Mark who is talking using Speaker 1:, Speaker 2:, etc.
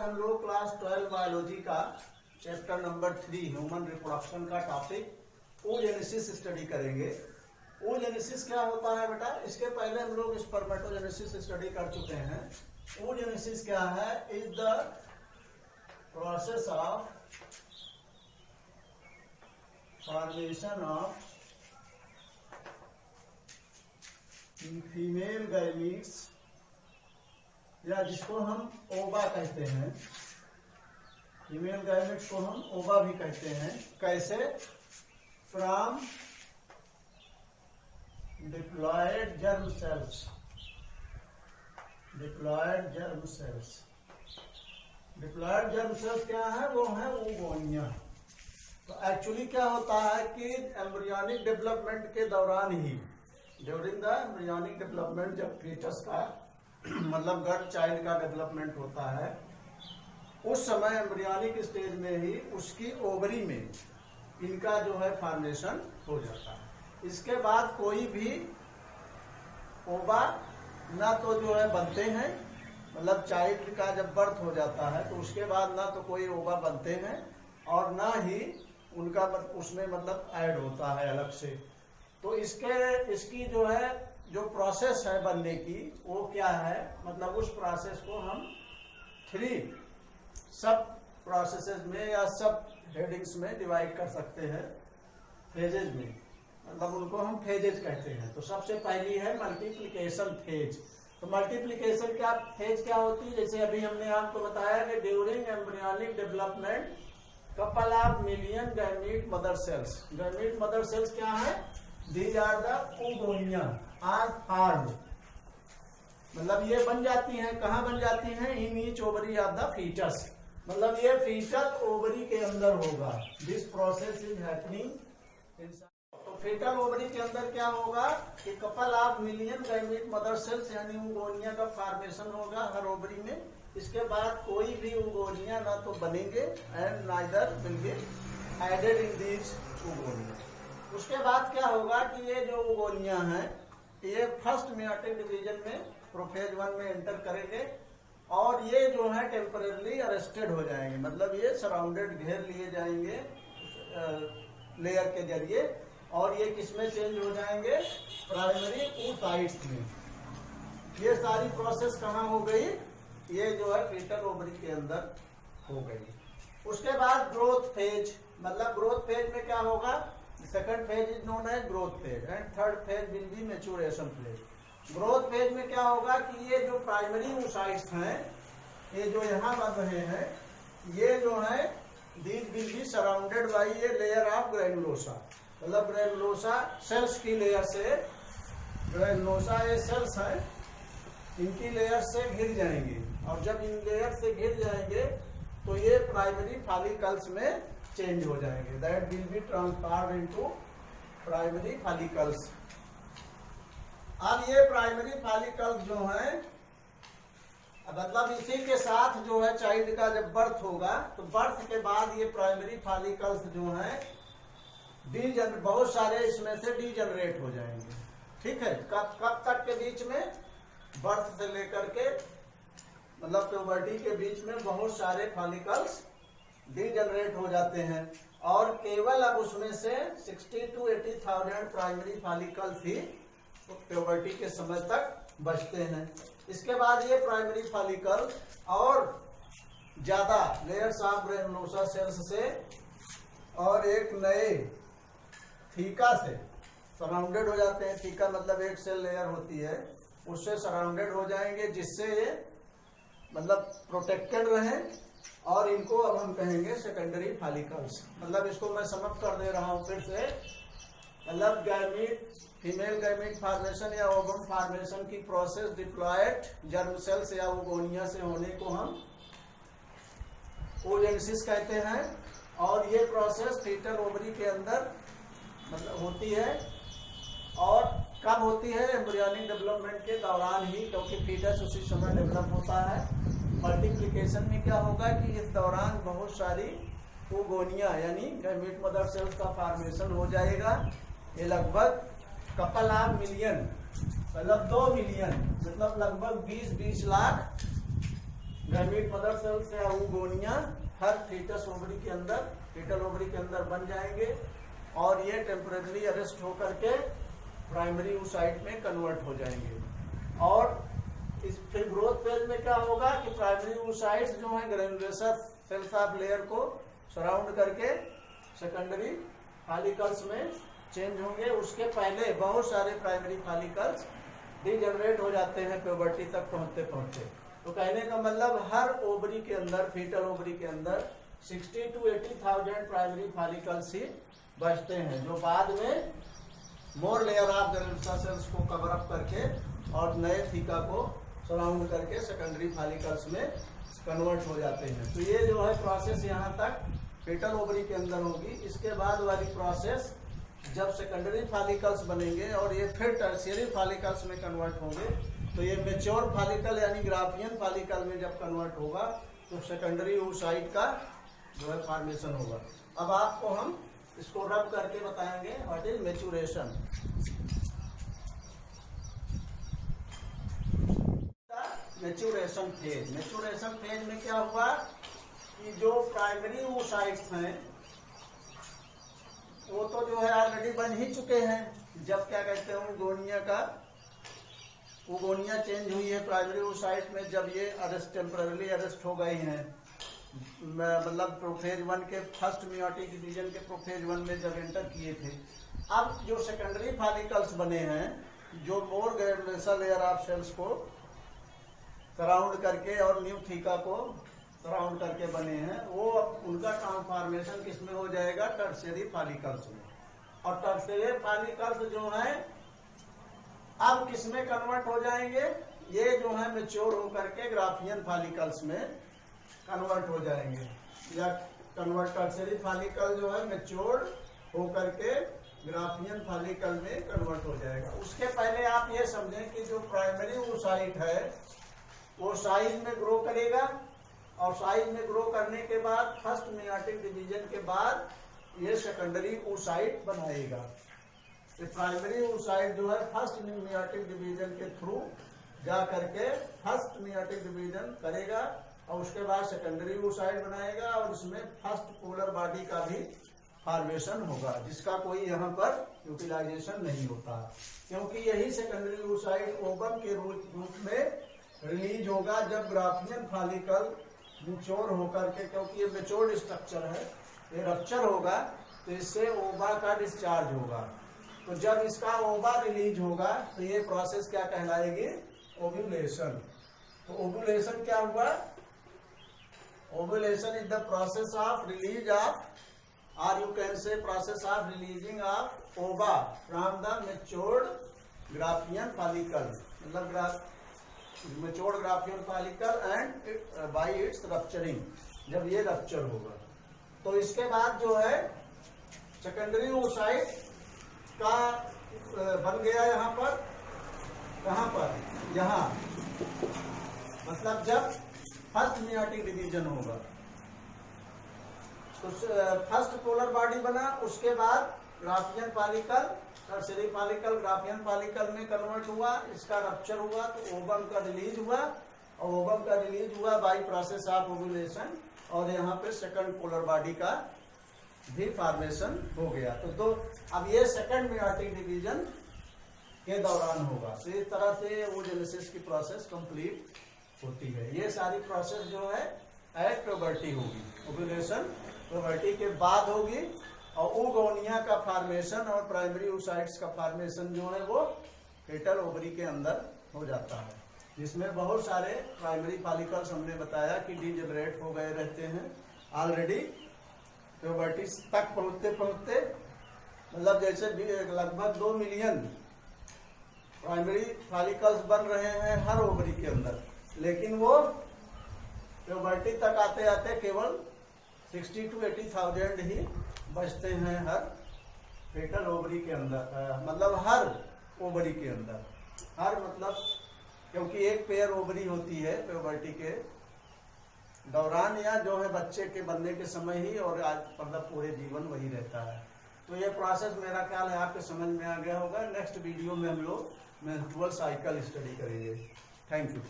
Speaker 1: हम लोग class 12 biology का चैप्टर नंबर 3 ह्यूमन रिप्रोडक्शन का टॉपिक oogenesis स्टडी करेंगे। oogenesis क्या होता है बेटा? इसके पहले हम लोग स्पर्मेटोजेनेसिस स्टडी कर चुके हैं। oogenesis क्या है? Is the process of formation of female gametes, या जिसको हम ओवा कहते हैं, फीमेल गैमेट्स को हम ओवा भी कहते हैं। कैसे? From diploid germ cells. Diploid germ cells, diploid germ cells क्या है? वो है oogonia। तो एक्चुअली क्या होता है कि एम्ब्रियोनिक डेवलपमेंट के दौरान ही, ड्यूरिंग द एम्ब्रियोनिक डेवलपमेंट, जब फीटस का मतलब गर्भ चाइल्ड का डेवलपमेंट होता है, उस समय एम्ब्रियोनिक स्टेज में ही उसकी ओवरी में इनका जो है फॉर्मेशन हो जाता है। इसके बाद कोई भी ओवा ना तो जो है बनते हैं, मतलब चाइल्ड का जब बर्थ हो जाता है तो उसके बाद ना तो कोई ओवा बनते हैं और ना ही उनका उसमें मतलब ऐड होता है अलग से। तो इसकी जो है जो प्रोसेस है बनने की, वो क्या है? मतलब उस प्रोसेस को हम 3 सब प्रोसेसेस में या सब हेडिंग्स में डिवाइड कर सकते हैं, फेजेज में। मतलब उनको हम फेजेज कहते हैं। तो सबसे पहली है मल्टीप्लिकेशन फेज। तो मल्टीप्लिकेशन क्या फेज क्या होती है? जैसे अभी हमने आपको बताया कि during embryonic development couple of million gamete mother sales. Gamete mother sales क्या है? These are the oogonia are formed। मतलब ये बन जाती हैं, कहाँ बन जाती हैं? In each ovary of the foetus. मतलब ये फीटल ओवरी के अंदर होगा। This process is happening inside. तो फीटल ओवरी के अंदर क्या होगा कि couple of million gamete mother cells यानी oogonia का फॉर्मेशन होगा हर ओवरी में। इसके बाद कोई भी oogonia ना तो बनेंगे and neither will be added in this oogonia। उसके बाद क्या होगा कि ये जो oogonia है ये फर्स्ट मेयोटिक डिवीजन में प्रोफेज 1 में एंटर करेंगे और ये जो है टेम्परेरली अरेस्टेड हो जाएंगे। मतलब ये सराउंडेड घेर लिए जाएंगे लेयर के जरिए, और ये किसमें चेंज हो जाएंगे? प्राइमरी oocytes में। ये सारी प्रोसेस कहाँ हो गई? ये जो है फीटल ओवरी के अंदर हो गई। उसके बाद ग्रोथ फेज। मतलब ग्रोथ फेज में क्या होगा? Second phase is known as growth phase and third phase will be maturation phase. Growth phase में क्या होगा कि ये जो प्राइमरी oocytes हैं, ये जो यहाँ बन रहे हैं, ये जो है these will be surrounded by a layer of granulosa. मतलब ग्रेनुलोसा सेल्स की लेयर से, ग्रेनुलोसा ये सेल्स है, इनकी लेयर से घिर जाएंगे, और जब इन लेयर से घिर जाएंगे तो ये प्राइमरी फॉलिकल्स में चेंज हो जाएंगे। That will be transform into primary follicles. अब ये प्राइमरी फॉलिकल्स जो है, मतलब इसी के साथ जो है चाइल्ड का जब बर्थ होगा तो बर्थ के बाद ये प्राइमरी फॉलिकल्स जो है बहुत सारे इसमें से डीजनरेट हो जाएंगे। ठीक है? कब तक के बीच में? बर्थ से लेकर के मतलब प्यूबर्टी के बीच में बहुत सारे फॉलिकल्स डीजनरेट हो जाते हैं, और केवल अब उसमें से 60 to 80,000 primary follicles he puberty के समय तक बचते हैं। इसके बाद ये प्राइमरी फॉलिकल और ज्यादा लेयर्स ऑफ ग्रेनुलोसा सेल्स से और एक नए थीका से सराउंडेड हो जाते हैं। थीका मतलब एक सेल लेयर होती है, उससे सराउंडेड हो जाएंगे, जिससे ये मतलब प्रोटेक्टेड रहे, और इनको अब हम कहेंगे सेकेंडरी फॉलिकल्स। मतलब इसको मैं समअप कर दे रहा हूं फिर से। मतलब गैमीट, फीमेल गैमीट फॉर्मेशन या ओवम फॉर्मेशन की प्रोसेस डिप्लॉयड जर्म सेल्स या oogonia से होने को हम oogenesis कहते हैं, और ये प्रोसेस फीटल ओवरी के अंदर मतलब होती है। और कब होती है? एम्ब्रियोनिक डेवलपमेंट के दौरान ही, क्योंकि फीटस उसी समय डेवलप होता है। मल्टीप्लिकेशन में क्या होगा कि इस दौरान बहुत सारी oogonia यानी गैमीट मदर सेल्स का फॉर्मेशन हो जाएगा। ये लगभग कपल ऑफ मिलियन, मतलब 2 मिलियन, मतलब लगभग 20-20 लाख गैमीट मदर सेल्स या oogonia हर फीटस ओवरी के अंदर, फीटल ओवरी के अंदर बन जाएंगे और ये टेम्परेरी अरेस्ट होकर के प्राइमरी oocyte में कन्वर्ट हो जाएंगे। और इस फिर ग्रोथ फेज में क्या होगा कि प्राइमरी oocytes जो है ग्रेनुलोसस सेल्स ऑफ लेयर को सराउंड करके सेकेंडरी फॉलिकल्स में चेंज होंगे। उसके पहले बहुत सारे प्राइमरी फॉलिकल्स डीजनरेट हो जाते हैं प्यूबर्टी तक पहुंचते पहुंचते। तो कहने का मतलब हर ओवरी के अंदर, फीटल ओवरी के अंदर 60 to 80,000 प्राइमरी फॉलिकल्स ही बचते हैं, जो बाद में मोर लेयर ऑफ ग्रेनुलोसस सेल्स को कवर अप करके और नए थीका को सराउंड करके सेकेंडरी फॉलिकल्स में कन्वर्ट हो जाते हैं। तो ये जो है प्रोसेस यहाँ तक फीटल ओवरी के अंदर होगी। इसके बाद वाली प्रोसेस जब सेकेंडरी फॉलिकल्स बनेंगे और ये फिर टर्शियरी फॉलिकल्स में कन्वर्ट होंगे, तो ये मेच्योर फॉलिकल यानी ग्राफियन फॉलिकल में जब कन्वर्ट होगा तो सेकेंडरी oocyte का जो है फॉर्मेशन होगा। अब आपको हम इसको रब करके बताएंगे what is maturation. Maturation phase में क्या हुआ कि जो प्राइमरी oocytes हैं वो तो जो है ऑलरेडी बन ही चुके हैं। जब क्या कहते हैं oogonia चेंज हुई है प्राइमरी oocyte में, जब ये अरेस्ट टेम्पररी अरेस्ट हो गई हैं, मतलब प्रोफेज 1 के फर्स्ट मियोटिक डिवीजन के प्रोफेज 1 में जब एंटर किए थे। अब जो सेकेंडरी फॉलिकल्स बने हैं, जो मोर ग्रेनुलोसस लेयर ऑफ सेल्स को सराउंड करके और न्यू थीका को सराउंड करके बने हैं, वो अब उनका ट्रांसफॉर्मेशन किसमें हो जाएगा? टर्शियरी फॉलिकल्स में। और टर्शियरी फॉलिकल्स जो है अब किसमें कन्वर्ट हो जाएंगे? ये जो है मैच्योर होकर के ग्राफियन फॉलिकल्स में कन्वर्ट हो जाएंगे, या कन्वर्ट टर्शियरी फॉलिकल जो है मैच्योर होकर के ग्राफियन फॉलिकल में कन्वर्ट हो जाएगा। उसके पहले आप ये समझें कि जो प्राइमरी oocyte है वो साइज में ग्रो करेगा, और साइज में ग्रो करने के बाद फर्स्ट मियोटिक डिवीजन के बाद ये सेकेंडरी oocyte बनाएगा। तो प्राइमरी oocyte जो है फर्स्ट मियोटिक डिवीजन के थ्रू जा करके फर्स्ट मियोटिक डिवीजन करेगा और उसके बाद सेकेंडरी oocyte बनाएगा, और इसमें फर्स्ट पोलर बॉडी का भी फॉर्मेशन होगा, जिसका कोई यहाँ पर यूटिलाइजेशन नहीं होता, क्योंकि यही सेकेंडरी oocyte ओवम के रूप में रिलीज होगा जब ग्राफियन फॉलिकल मैच्योर होकर के, क्योंकि ये मैच्योर्ड स्ट्रक्चर है, ये रप्चर होगा तो इससे ओवा का डिस्चार्ज होगा। तो जब इसका ओवा रिलीज होगा तो ये प्रोसेस क्या कहलाएगी? ओव्यूलेशन। तो ओव्यूलेशन क्या हुआ? Ovulation is the process of release of, or you can say process of releasing of ova from the matured graphian follicle, मतलब matured graphian follicle and by its rupturing, जब ये rupture होगा। तो इसके बाद जो है सेकेंडरी oocyte का बन गया यहाँ पर, कहाँ पर? यहाँ, मतलब जब फर्स्ट मियोटिक डिवीजन होगा तो फर्स्ट पोलर बॉडी बना, उसके बाद Graafian follicle, tertiary follicle Graafian follicle में कन्वर्ट हुआ, इसका रप्चर हुआ तो ओवम का रिलीज हुआ, और ओवम का रिलीज हुआ बाय प्रोसेस ऑफ ओव्यूलेशन, और यहाँ पे सेकंड पोलर बॉडी का भी फॉर्मेशन हो गया। तो अब ये सेकंड मियोटिक डिवीजन के दौरान होगा। तो इस तरह से oogenesis की प्रोसेस कंप्लीट होती है। ये सारी प्रोसेस जो है एट प्यूबर्टी होगी, ओव्यूलेशन प्यूबर्टी के बाद होगी, और oogonia का फॉर्मेशन और प्राइमरी oocytes का फॉर्मेशन जो है वो फीटल ओवरी के अंदर हो जाता है, जिसमें बहुत सारे प्राइमरी फॉलिकल्स हमने बताया कि डीजनरेट हो गए रहते हैं ऑलरेडी प्यूबर्टी तक पहुंचते पहुंचते, मतलब जैसे लगभग 2 मिलियन प्राइमरी फॉलिकल्स बन रहे हैं हर ओवरी के अंदर, लेकिन वो प्यूबर्टी तक आते आते केवल 60 to 80,000 ही बचते हैं हर फीटल ओवरी के अंदर, मतलब हर ओवरी के अंदर, हर मतलब क्योंकि एक पेयर ओवरी होती है प्यूबर्टी के दौरान, या जो है बच्चे के बनने के समय ही, और आज मतलब पूरे जीवन वही रहता है। तो ये प्रोसेस मेरा ख्याल है आपके समझ में आ गया होगा। नेक्स्ट वीडियो में हम लोग मेंस्ट्रुअल साइकिल स्टडी करेंगे। Thank you.